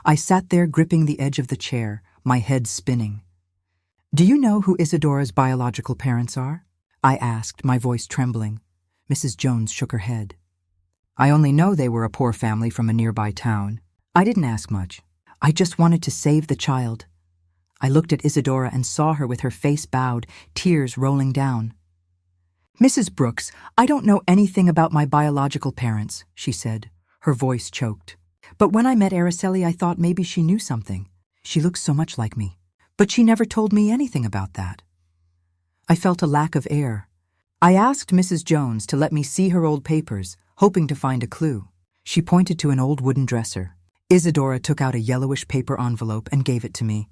I sat there gripping the edge of the chair, my head spinning. Do you know who Isadora's biological parents are? I asked, my voice trembling. Mrs. Jones shook her head. I only know they were a poor family from a nearby town. I didn't ask much. I just wanted to save the child. I looked at Isadora and saw her with her face bowed, tears rolling down. Mrs. Brooks, I don't know anything about my biological parents, she said. Her voice choked. But when I met Araceli, I thought maybe she knew something. She looks so much like me. But she never told me anything about that. I felt a lack of air. I asked Mrs. Jones to let me see her old papers, hoping to find a clue. She pointed to an old wooden dresser. Isadora took out a yellowish paper envelope and gave it to me.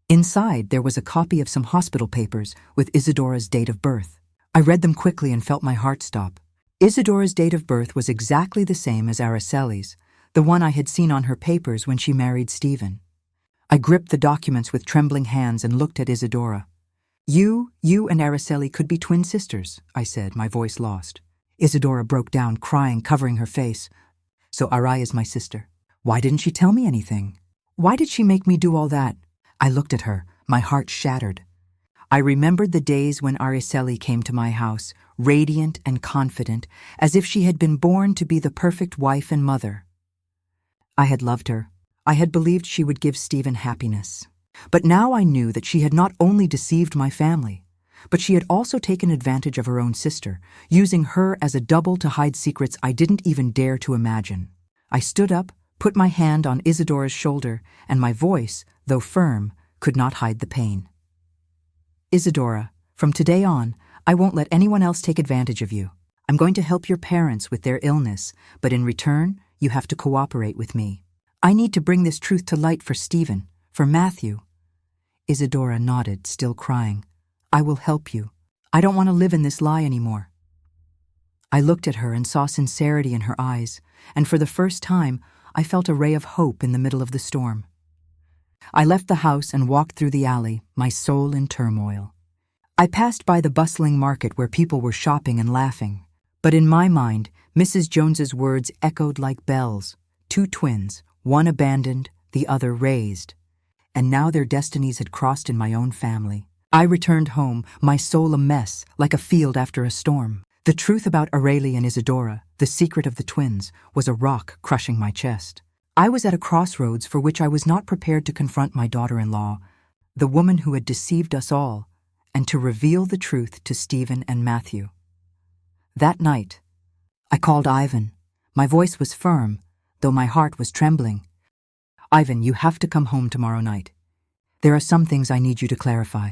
Inside, there was a copy of some hospital papers with Isadora's date of birth. I read them quickly and felt my heart stop. Isadora's date of birth was exactly the same as Araceli's, the one I had seen on her papers when she married Stephen. I gripped the documents with trembling hands and looked at Isadora. You and Araceli could be twin sisters, I said, my voice lost. Isadora broke down, crying, covering her face. So Arai is my sister. Why didn't she tell me anything? Why did she make me do all that? I looked at her, my heart shattered. I remembered the days when Araceli came to my house, radiant and confident, as if she had been born to be the perfect wife and mother. I had loved her. I had believed she would give Stephen happiness. But now I knew that she had not only deceived my family, but she had also taken advantage of her own sister, using her as a double to hide secrets I didn't even dare to imagine. I stood up, put my hand on Isadora's shoulder, and my voice, though firm, could not hide the pain. Isadora, from today on, I won't let anyone else take advantage of you. I'm going to help your parents with their illness, but in return, you have to cooperate with me. I need to bring this truth to light for Stephen, for Matthew. Isadora nodded, still crying. I will help you. I don't want to live in this lie anymore. I looked at her and saw sincerity in her eyes, and for the first time, I felt a ray of hope in the middle of the storm. I left the house and walked through the alley, my soul in turmoil. I passed by the bustling market where people were shopping and laughing, but in my mind, Mrs. Jones's words echoed like bells. Two twins, one abandoned, the other raised. And now their destinies had crossed in my own family. I returned home, my soul a mess, like a field after a storm. The truth about Aurelie and Isadora, the secret of the twins, was a rock crushing my chest. I was at a crossroads for which I was not prepared to confront my daughter-in-law, the woman who had deceived us all, and to reveal the truth to Stephen and Matthew. That night, I called Ivan. My voice was firm, though my heart was trembling. Ivan, you have to come home tomorrow night. There are some things I need you to clarify.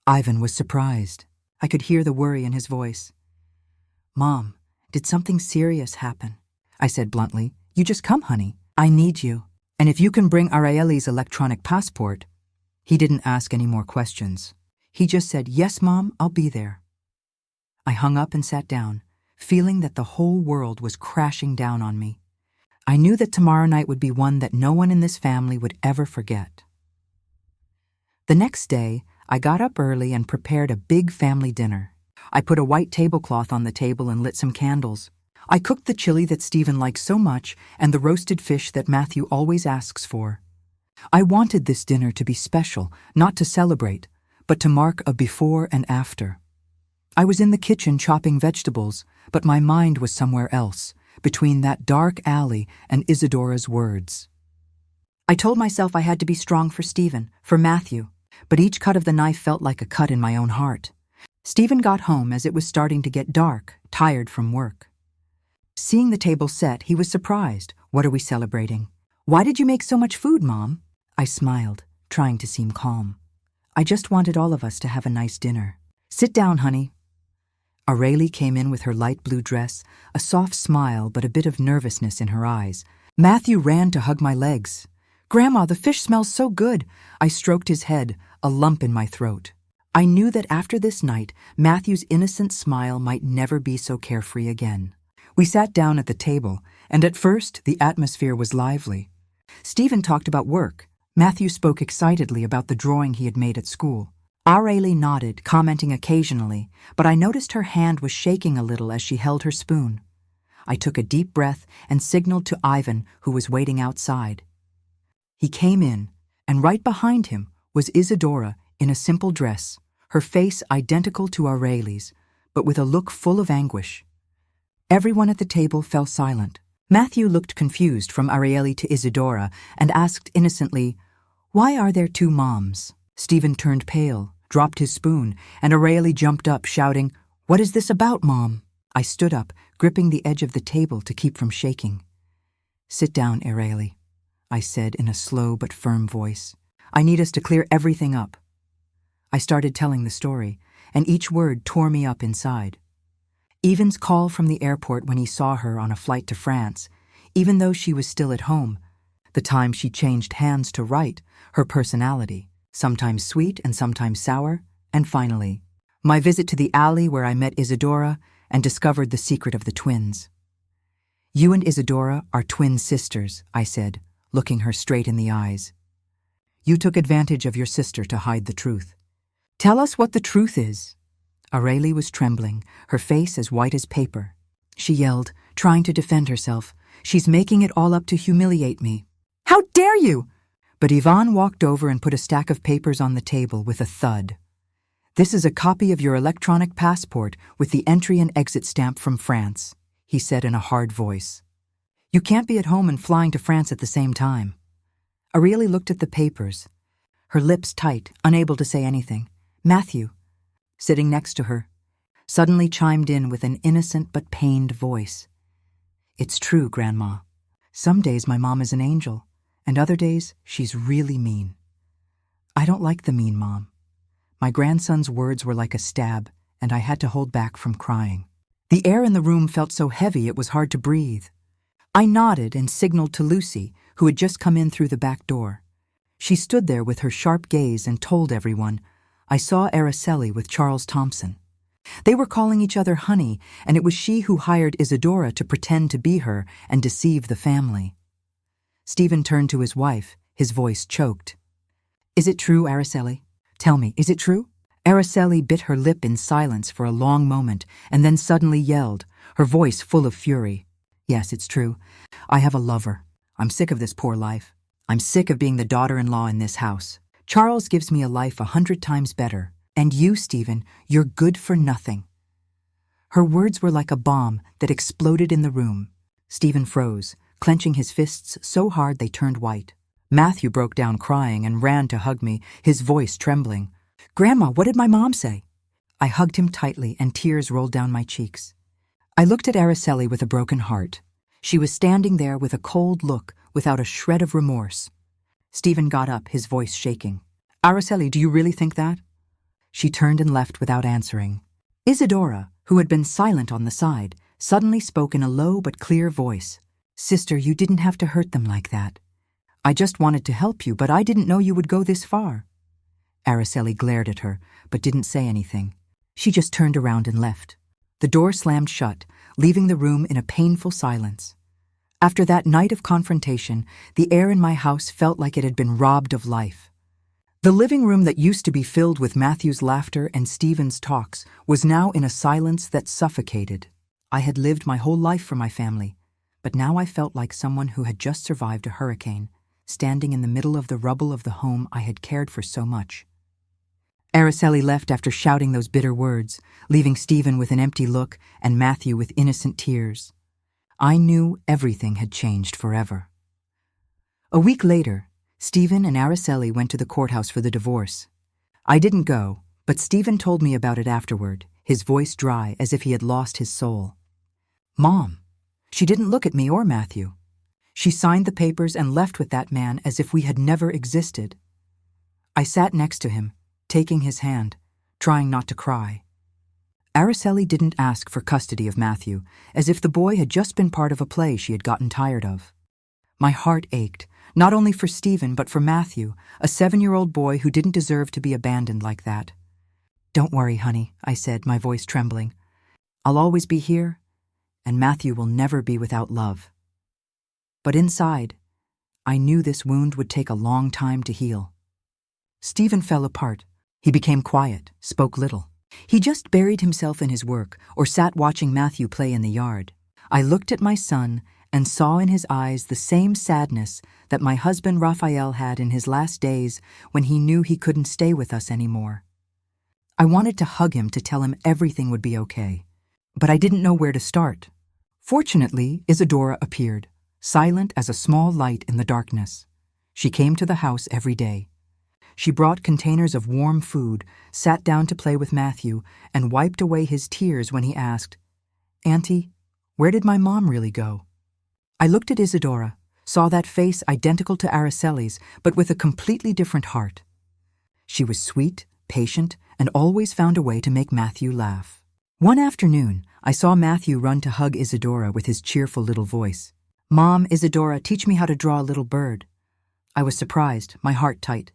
Ivan was surprised. I could hear the worry in his voice. Mom, did something serious happen? I said bluntly. You just come, honey. I need you. And if you can bring Araeli's electronic passport. He didn't ask any more questions. He just said, yes, Mom, I'll be there. I hung up and sat down, feeling that the whole world was crashing down on me. I knew that tomorrow night would be one that no one in this family would ever forget. The next day, I got up early and prepared a big family dinner. I put a white tablecloth on the table and lit some candles. I cooked the chili that Stephen likes so much and the roasted fish that Matthew always asks for. I wanted this dinner to be special, not to celebrate, but to mark a before and after. I was in the kitchen chopping vegetables, but my mind was somewhere else, between that dark alley and Isadora's words. I told myself I had to be strong for Stephen, for Matthew, but each cut of the knife felt like a cut in my own heart. Stephen got home as it was starting to get dark, tired from work. Seeing the table set, he was surprised. What are we celebrating? Why did you make so much food, Mom? I smiled, trying to seem calm. I just wanted all of us to have a nice dinner. Sit down, honey. Aurelie came in with her light blue dress, a soft smile but a bit of nervousness in her eyes. Matthew ran to hug my legs. Grandma, the fish smells so good. I stroked his head, a lump in my throat. I knew that after this night, Matthew's innocent smile might never be so carefree again. We sat down at the table, and at first the atmosphere was lively. Stephen talked about work. Matthew spoke excitedly about the drawing he had made at school. Areli nodded, commenting occasionally, but I noticed her hand was shaking a little as she held her spoon. I took a deep breath and signaled to Ivan, who was waiting outside. He came in, and right behind him was Isadora in a simple dress, her face identical to Areli's, but with a look full of anguish. Everyone at the table fell silent. Matthew looked confused from Areli to Isadora and asked innocently, "Why are there two moms?" Stephen turned pale, dropped his spoon, and Areli jumped up, shouting, "What is this about, Mom?" I stood up, gripping the edge of the table to keep from shaking. "Sit down, Areli," I said in a slow but firm voice. "I need us to clear everything up." I started telling the story, and each word tore me up inside. Evan's call from the airport when he saw her on a flight to France, even though she was still at home, the time she changed hands to write, her personality, sometimes sweet and sometimes sour, and finally, my visit to the alley where I met Isadora and discovered the secret of the twins. "You and Isadora are twin sisters," I said, looking her straight in the eyes. "You took advantage of your sister to hide the truth. Tell us what the truth is." Areli was trembling, her face as white as paper. She yelled, trying to defend herself, "She's making it all up to humiliate me." "How dare you!" But Ivan walked over and put a stack of papers on the table with a thud. "This is a copy of your electronic passport with the entry and exit stamp from France," he said in a hard voice. "You can't be at home and flying to France at the same time." Areli looked at the papers, her lips tight, unable to say anything. Matthew, sitting next to her, suddenly chimed in with an innocent but pained voice. "It's true, Grandma. Some days my mom is an angel, and other days she's really mean. I don't like the mean mom." My grandson's words were like a stab, and I had to hold back from crying. The air in the room felt so heavy it was hard to breathe. I nodded and signaled to Lucy, who had just come in through the back door. She stood there with her sharp gaze and told everyone, "I saw Araceli with Charles Thompson. They were calling each other honey, and it was she who hired Isadora to pretend to be her and deceive the family." Stephen turned to his wife, his voice choked. "Is it true, Araceli? Tell me, is it true?" Araceli bit her lip in silence for a long moment and then suddenly yelled, her voice full of fury. "Yes, it's true. I have a lover. I'm sick of this poor life. I'm sick of being the daughter-in-law in this house. Charles gives me a life 100 times better. And you, Stephen, you're good for nothing." Her words were like a bomb that exploded in the room. Stephen froze, clenching his fists so hard they turned white. Matthew broke down crying and ran to hug me, his voice trembling. "Grandma, what did my mom say?" I hugged him tightly and tears rolled down my cheeks. I looked at Araceli with a broken heart. She was standing there with a cold look, without a shred of remorse. Stephen got up, his voice shaking. "Araceli, do you really think that?" She turned and left without answering. Isadora, who had been silent on the side, suddenly spoke in a low but clear voice. "Sister, you didn't have to hurt them like that. I just wanted to help you, but I didn't know you would go this far." Araceli glared at her, but didn't say anything. She just turned around and left. The door slammed shut, leaving the room in a painful silence. After that night of confrontation, the air in my house felt like it had been robbed of life. The living room that used to be filled with Matthew's laughter and Stephen's talks was now in a silence that suffocated. I had lived my whole life for my family, but now I felt like someone who had just survived a hurricane, standing in the middle of the rubble of the home I had cared for so much. Araceli left after shouting those bitter words, leaving Stephen with an empty look and Matthew with innocent tears. I knew everything had changed forever. A week later, Stephen and Araceli went to the courthouse for the divorce. I didn't go, but Stephen told me about it afterward, his voice dry as if he had lost his soul. "Mom, she didn't look at me or Matthew. She signed the papers and left with that man as if we had never existed." I sat next to him, taking his hand, trying not to cry. Araceli didn't ask for custody of Matthew, as if the boy had just been part of a play she had gotten tired of. My heart ached, not only for Stephen but for Matthew, a 7-year-old boy who didn't deserve to be abandoned like that. "Don't worry, honey," I said, my voice trembling. "I'll always be here, and Matthew will never be without love." But inside, I knew this wound would take a long time to heal. Stephen fell apart, He became quiet, spoke little. He just buried himself in his work or sat watching Matthew play in the yard. I looked at my son and saw in his eyes the same sadness that my husband Raphael had in his last days when he knew he couldn't stay with us anymore. I wanted to hug him to tell him everything would be okay, but I didn't know where to start. Fortunately, Isadora appeared, silent as a small light in the darkness. She came to the house every day. She brought containers of warm food, sat down to play with Matthew, and wiped away his tears when he asked, "Auntie, where did my mom really go?" I looked at Isadora, saw that face identical to Araceli's, but with a completely different heart. She was sweet, patient, and always found a way to make Matthew laugh. One afternoon, I saw Matthew run to hug Isadora with his cheerful little voice. "Mom, Isadora, teach me how to draw a little bird." I was surprised, my heart tight.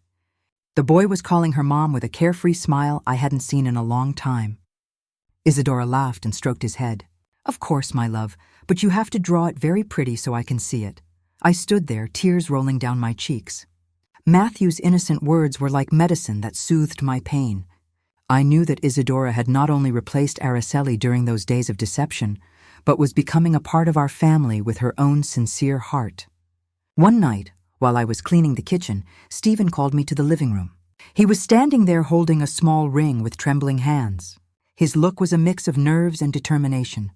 The boy was calling her mom with a carefree smile I hadn't seen in a long time. Isadora laughed and stroked his head. "Of course, my love, but you have to draw it very pretty so I can see it." I stood there, tears rolling down my cheeks. Matthew's innocent words were like medicine that soothed my pain. I knew that Isadora had not only replaced Araceli during those days of deception, but was becoming a part of our family with her own sincere heart. One night, while I was cleaning the kitchen, Stephen called me to the living room. He was standing there holding a small ring with trembling hands. His look was a mix of nerves and determination.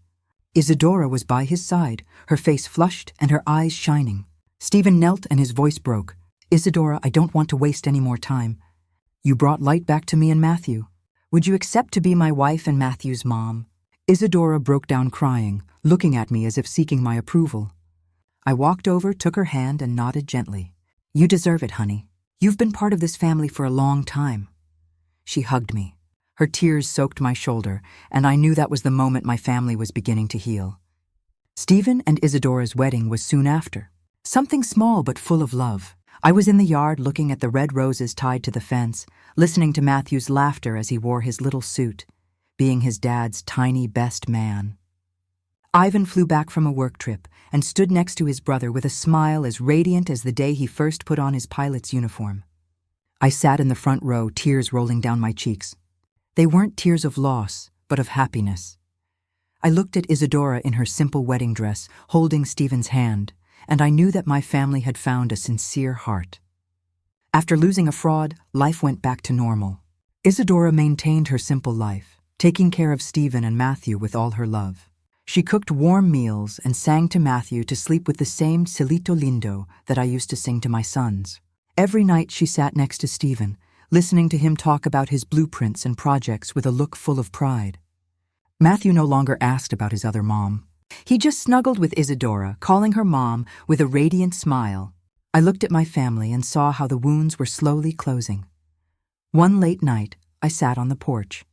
Isadora was by his side, her face flushed and her eyes shining. Stephen knelt and his voice broke. "Isadora, I don't want to waste any more time. You brought light back to me and Matthew. Would you accept to be my wife and Matthew's mom?" Isadora broke down crying, looking at me as if seeking my approval. I walked over, took her hand, and nodded gently. "You deserve it, honey. You've been part of this family for a long time." She hugged me. Her tears soaked my shoulder, and I knew that was the moment my family was beginning to heal. Stephen and Isadora's wedding was soon after. Something small but full of love. I was in the yard looking at the red roses tied to the fence, listening to Matthew's laughter as he wore his little suit, being his dad's tiny best man. Ivan flew back from a work trip and stood next to his brother with a smile as radiant as the day he first put on his pilot's uniform. I sat in the front row, tears rolling down my cheeks. They weren't tears of loss, but of happiness. I looked at Isadora in her simple wedding dress, holding Stephen's hand, and I knew that my family had found a sincere heart. After losing a fraud, life went back to normal. Isadora maintained her simple life, taking care of Stephen and Matthew with all her love. She cooked warm meals and sang to Matthew to sleep with the same Cielito Lindo that I used to sing to my sons. Every night she sat next to Stephen, listening to him talk about his blueprints and projects with a look full of pride. Matthew no longer asked about his other mom. He just snuggled with Isadora, calling her mom with a radiant smile. I looked at my family and saw how the wounds were slowly closing. One late night, I sat on the porch.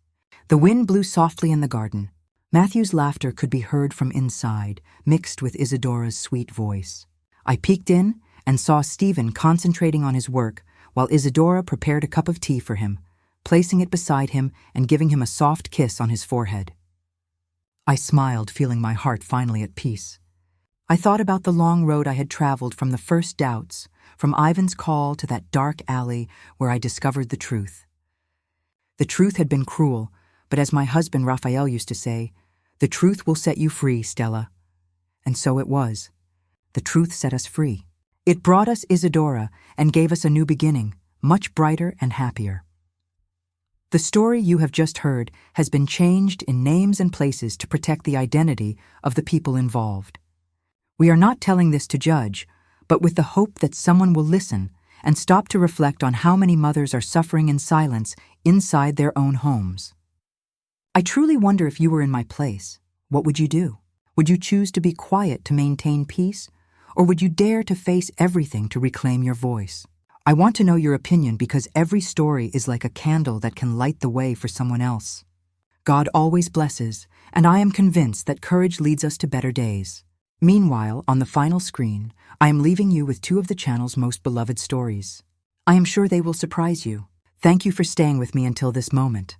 The wind blew softly in the garden. Matthew's laughter could be heard from inside, mixed with Isadora's sweet voice. I peeked in and saw Stephen concentrating on his work while Isadora prepared a cup of tea for him, placing it beside him and giving him a soft kiss on his forehead. I smiled, feeling my heart finally at peace. I thought about the long road I had traveled from the first doubts, from Ivan's call to that dark alley where I discovered the truth. The truth had been cruel, but as my husband Raphael used to say, "The truth will set you free, Stella." And so it was. The truth set us free. It brought us Isadora and gave us a new beginning, much brighter and happier. The story you have just heard has been changed in names and places to protect the identity of the people involved. We are not telling this to judge, but with the hope that someone will listen and stop to reflect on how many mothers are suffering in silence inside their own homes. I truly wonder if you were in my place. What would you do? Would you choose to be quiet to maintain peace? Or would you dare to face everything to reclaim your voice? I want to know your opinion because every story is like a candle that can light the way for someone else. God always blesses, and I am convinced that courage leads us to better days. Meanwhile, on the final screen, I am leaving you with two of the channel's most beloved stories. I am sure they will surprise you. Thank you for staying with me until this moment.